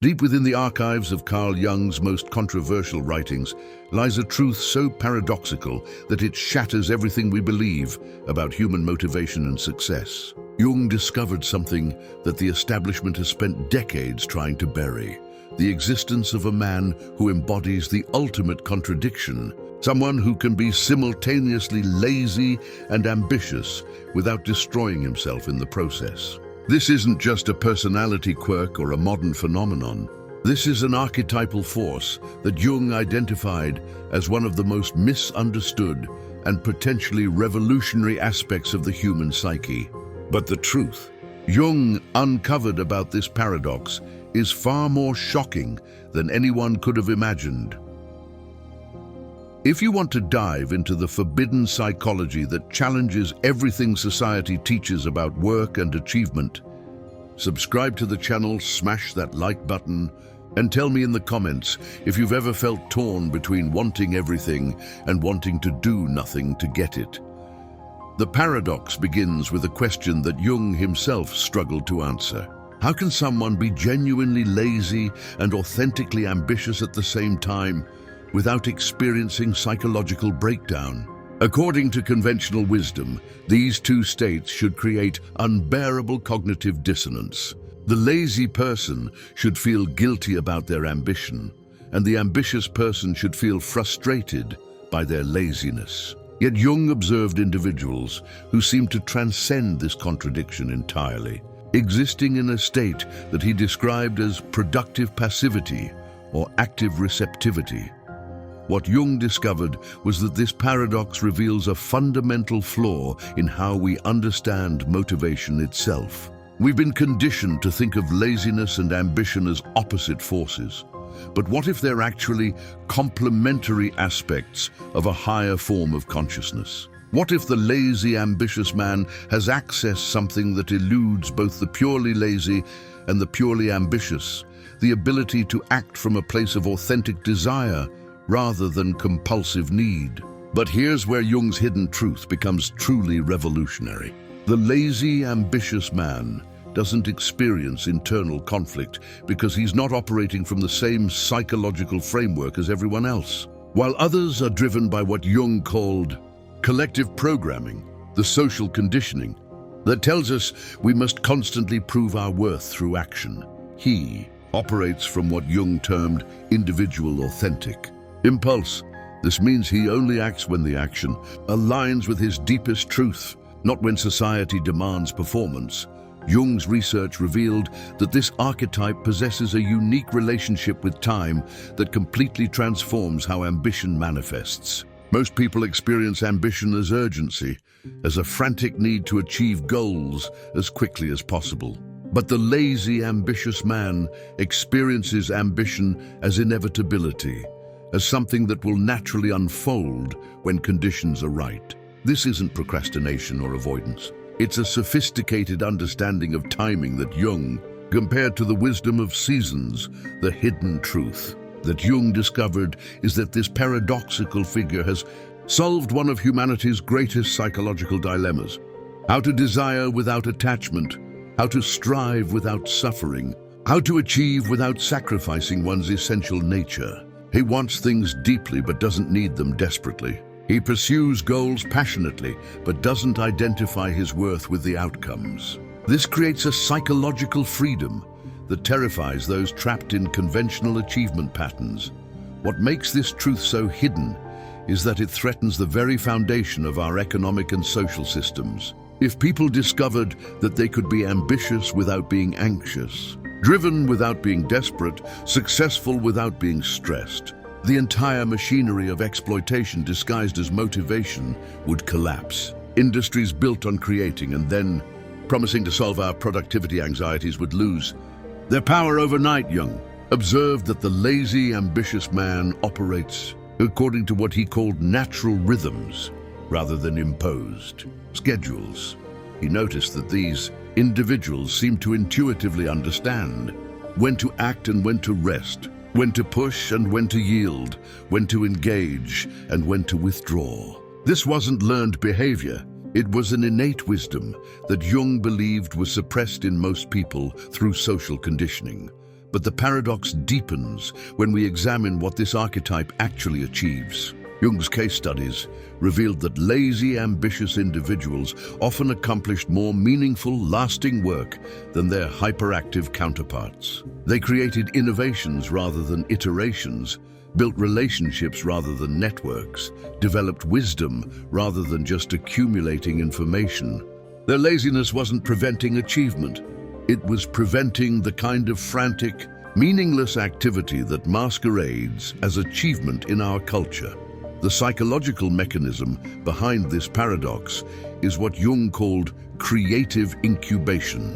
Deep within the archives of Carl Jung's most controversial writings lies a truth so paradoxical that it shatters everything we believe about human motivation and success. Jung discovered something that the establishment has spent decades trying to bury: the existence of a man who embodies the ultimate contradiction, someone who can be simultaneously lazy and ambitious without destroying himself in the process. This isn't just a personality quirk or a modern phenomenon. This is an archetypal force that Jung identified as one of the most misunderstood and potentially revolutionary aspects of the human psyche. But the truth Jung uncovered about this paradox is far more shocking than anyone could have imagined. If you want to dive into the forbidden psychology that challenges everything society teaches about work and achievement, subscribe to the channel, smash that like button, and tell me in the comments if you've ever felt torn between wanting everything and wanting to do nothing to get it. The paradox begins with a question that Jung himself struggled to answer. How can someone be genuinely lazy and authentically ambitious at the same time without experiencing psychological breakdown? According to conventional wisdom, these two states should create unbearable cognitive dissonance. The lazy person should feel guilty about their ambition, and the ambitious person should feel frustrated by their laziness. Yet Jung observed individuals who seemed to transcend this contradiction entirely, existing in a state that he described as productive passivity or active receptivity. What Jung discovered was that this paradox reveals a fundamental flaw in how we understand motivation itself. We've been conditioned to think of laziness and ambition as opposite forces. But what if they're actually complementary aspects of a higher form of consciousness? What if the lazy, ambitious man has accessed something that eludes both the purely lazy and the purely ambitious, the ability to act from a place of authentic desire rather than compulsive need? But here's where Jung's hidden truth becomes truly revolutionary. The lazy, ambitious man doesn't experience internal conflict because he's not operating from the same psychological framework as everyone else. While others are driven by what Jung called collective programming, the social conditioning that tells us we must constantly prove our worth through action, he operates from what Jung termed individual authentic impulse. This means he only acts when the action aligns with his deepest truth, not when society demands performance. Jung's research revealed that this archetype possesses a unique relationship with time that completely transforms how ambition manifests. Most people experience ambition as urgency, as a frantic need to achieve goals as quickly as possible. But the lazy, ambitious man experiences ambition as inevitability, as something that will naturally unfold when conditions are right. This isn't procrastination or avoidance. It's a sophisticated understanding of timing that Jung compared to the wisdom of seasons. The hidden truth that Jung discovered is that this paradoxical figure has solved one of humanity's greatest psychological dilemmas: how to desire without attachment, how to strive without suffering, how to achieve without sacrificing one's essential nature. He wants things deeply but doesn't need them desperately. He pursues goals passionately but doesn't identify his worth with the outcomes. This creates a psychological freedom that terrifies those trapped in conventional achievement patterns. What makes this truth so hidden is that it threatens the very foundation of our economic and social systems. If people discovered that they could be ambitious without being anxious, driven without being desperate, successful without being stressed, the entire machinery of exploitation disguised as motivation would collapse. Industries built on creating and then promising to solve our productivity anxieties would lose their power overnight. Jung observed that the lazy, ambitious man operates according to what he called natural rhythms rather than imposed schedules. He noticed that these individuals seemed to intuitively understand when to act and when to rest, when to push and when to yield, when to engage and when to withdraw. This wasn't learned behavior. It was an innate wisdom that Jung believed was suppressed in most people through social conditioning. But the paradox deepens when we examine what this archetype actually achieves. Jung's case studies revealed that lazy, ambitious individuals often accomplished more meaningful, lasting work than their hyperactive counterparts. They created innovations rather than iterations, built relationships rather than networks, developed wisdom rather than just accumulating information. Their laziness wasn't preventing achievement. It was preventing the kind of frantic, meaningless activity that masquerades as achievement in our culture. The psychological mechanism behind this paradox is what Jung called creative incubation.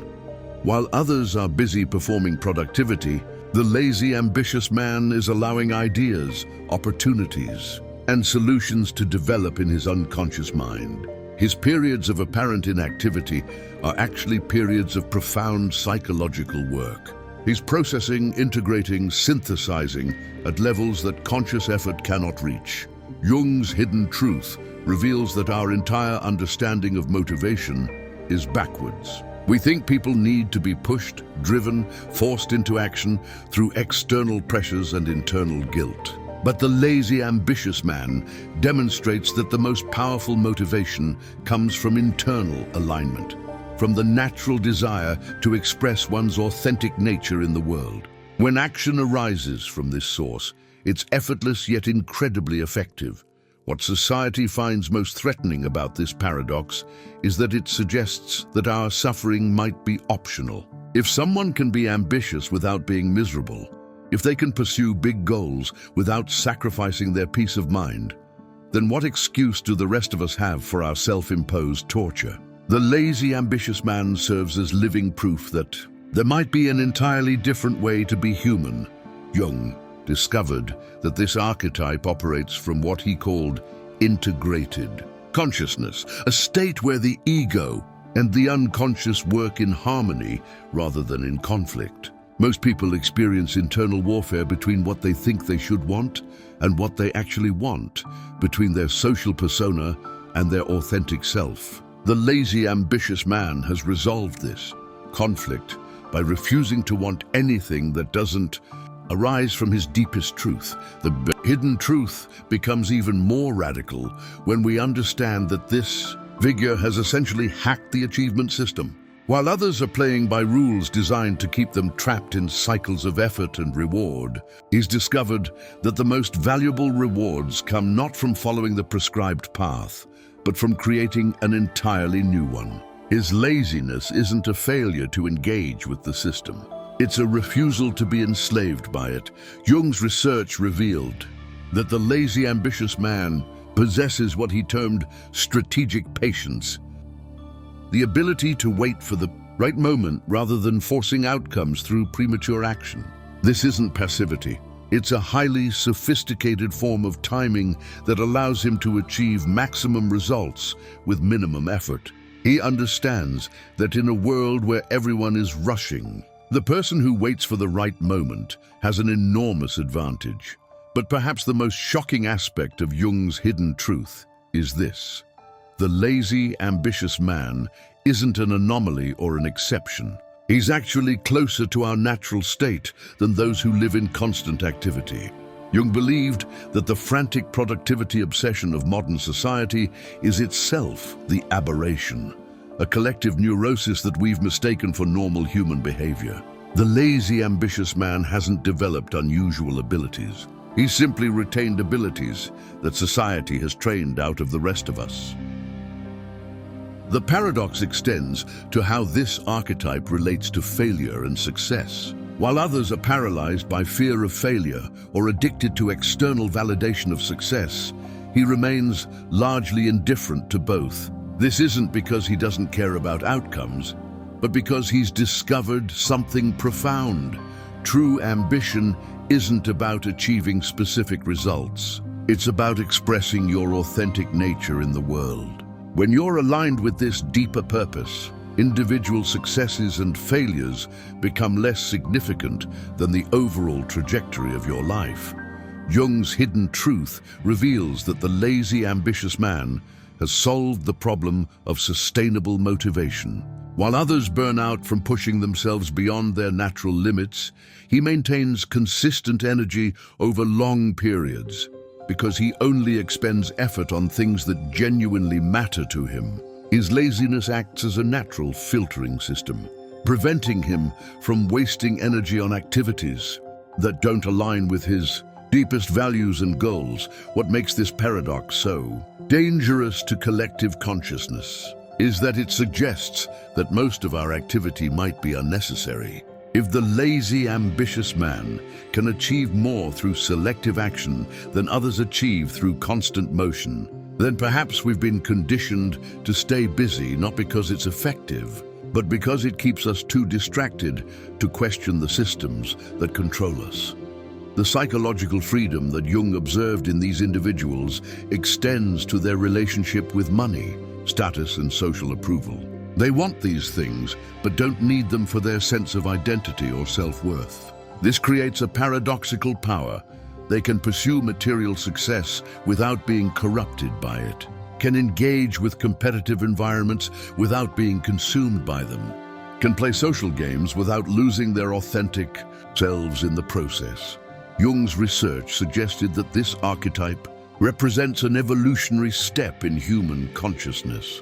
While others are busy performing productivity, the lazy, ambitious man is allowing ideas, opportunities, and solutions to develop in his unconscious mind. His periods of apparent inactivity are actually periods of profound psychological work. He's processing, integrating, synthesizing at levels that conscious effort cannot reach. Jung's hidden truth reveals that our entire understanding of motivation is backwards. We think people need to be pushed, driven, forced into action through external pressures and internal guilt. But the lazy, ambitious man demonstrates that the most powerful motivation comes from internal alignment, from the natural desire to express one's authentic nature in the world. When action arises from this source, it's effortless yet incredibly effective. What society finds most threatening about this paradox is that it suggests that our suffering might be optional. If someone can be ambitious without being miserable, if they can pursue big goals without sacrificing their peace of mind, then what excuse do the rest of us have for our self-imposed torture? The lazy, ambitious man serves as living proof that there might be an entirely different way to be human. Jung discovered that this archetype operates from what he called integrated consciousness, a state where the ego and the unconscious work in harmony rather than in conflict. Most people experience internal warfare between what they think they should want and what they actually want, between their social persona and their authentic self. The lazy, ambitious man has resolved this conflict by refusing to want anything that doesn't arise from his deepest truth. The hidden truth becomes even more radical when we understand that this figure has essentially hacked the achievement system. While others are playing by rules designed to keep them trapped in cycles of effort and reward, he's discovered that the most valuable rewards come not from following the prescribed path, but from creating an entirely new one. His laziness isn't a failure to engage with the system. It's a refusal to be enslaved by it. Jung's research revealed that the lazy, ambitious man possesses what he termed strategic patience, the ability to wait for the right moment rather than forcing outcomes through premature action. This isn't passivity. It's a highly sophisticated form of timing that allows him to achieve maximum results with minimum effort. He understands that in a world where everyone is rushing, the person who waits for the right moment has an enormous advantage. But perhaps the most shocking aspect of Jung's hidden truth is this: the lazy, ambitious man isn't an anomaly or an exception. He's actually closer to our natural state than those who live in constant activity. Jung believed that the frantic productivity obsession of modern society is itself the aberration, a collective neurosis that we've mistaken for normal human behavior. The lazy, ambitious man hasn't developed unusual abilities. He's simply retained abilities that society has trained out of the rest of us. The paradox extends to how this archetype relates to failure and success. While others are paralyzed by fear of failure or addicted to external validation of success, he remains largely indifferent to both. This isn't because he doesn't care about outcomes, but because he's discovered something profound. True ambition isn't about achieving specific results. It's about expressing your authentic nature in the world. When you're aligned with this deeper purpose, individual successes and failures become less significant than the overall trajectory of your life. Jung's hidden truth reveals that the lazy, ambitious man has solved the problem of sustainable motivation. While others burn out from pushing themselves beyond their natural limits, he maintains consistent energy over long periods because he only expends effort on things that genuinely matter to him. His laziness acts as a natural filtering system, preventing him from wasting energy on activities that don't align with his deepest values and goals. What makes this paradox so dangerous to collective consciousness is that it suggests that most of our activity might be unnecessary. If the lazy, ambitious man can achieve more through selective action than others achieve through constant motion, then perhaps we've been conditioned to stay busy not because it's effective, but because it keeps us too distracted to question the systems that control us. The psychological freedom that Jung observed in these individuals extends to their relationship with money, status, and social approval. They want these things, but don't need them for their sense of identity or self-worth. This creates a paradoxical power. They can pursue material success without being corrupted by it, can engage with competitive environments without being consumed by them, can play social games without losing their authentic selves in the process. Jung's research suggested that this archetype represents an evolutionary step in human consciousness,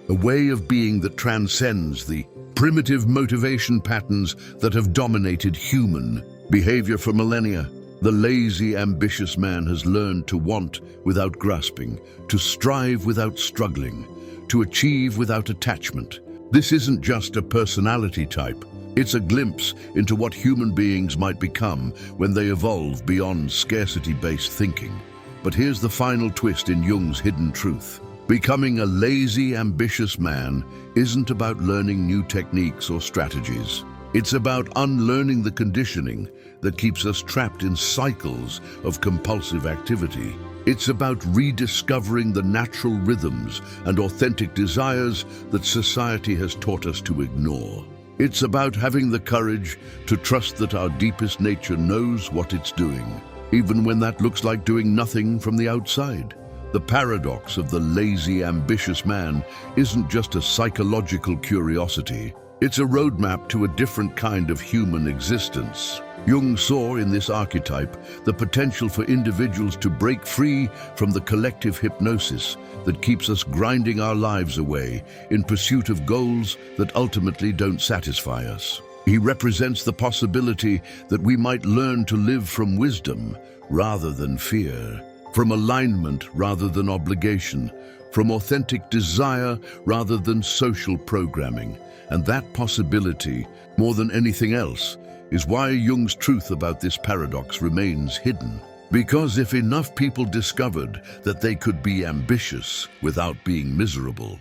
a way of being that transcends the primitive motivation patterns that have dominated human behavior for millennia. The lazy, ambitious man has learned to want without grasping, to strive without struggling, to achieve without attachment. This isn't just a personality type. It's a glimpse into what human beings might become when they evolve beyond scarcity-based thinking. But here's the final twist in Jung's hidden truth. Becoming a lazy, ambitious man isn't about learning new techniques or strategies. It's about unlearning the conditioning that keeps us trapped in cycles of compulsive activity. It's about rediscovering the natural rhythms and authentic desires that society has taught us to ignore. It's about having the courage to trust that our deepest nature knows what it's doing, even when that looks like doing nothing from the outside. The paradox of the lazy, ambitious man isn't just a psychological curiosity. It's a roadmap to a different kind of human existence. Jung saw in this archetype the potential for individuals to break free from the collective hypnosis that keeps us grinding our lives away in pursuit of goals that ultimately don't satisfy us. He represents the possibility that we might learn to live from wisdom rather than fear, from alignment rather than obligation, from authentic desire rather than social programming. And that possibility, more than anything else, is why Jung's truth about this paradox remains hidden. Because if enough people discovered that they could be ambitious without being miserable,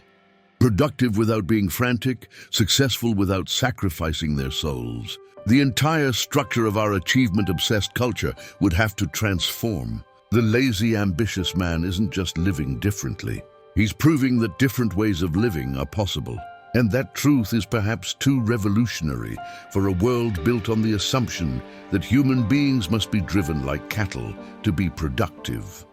productive without being frantic, successful without sacrificing their souls, the entire structure of our achievement-obsessed culture would have to transform. The lazy, ambitious man isn't just living differently. He's proving that different ways of living are possible. And that truth is perhaps too revolutionary for a world built on the assumption that human beings must be driven like cattle to be productive.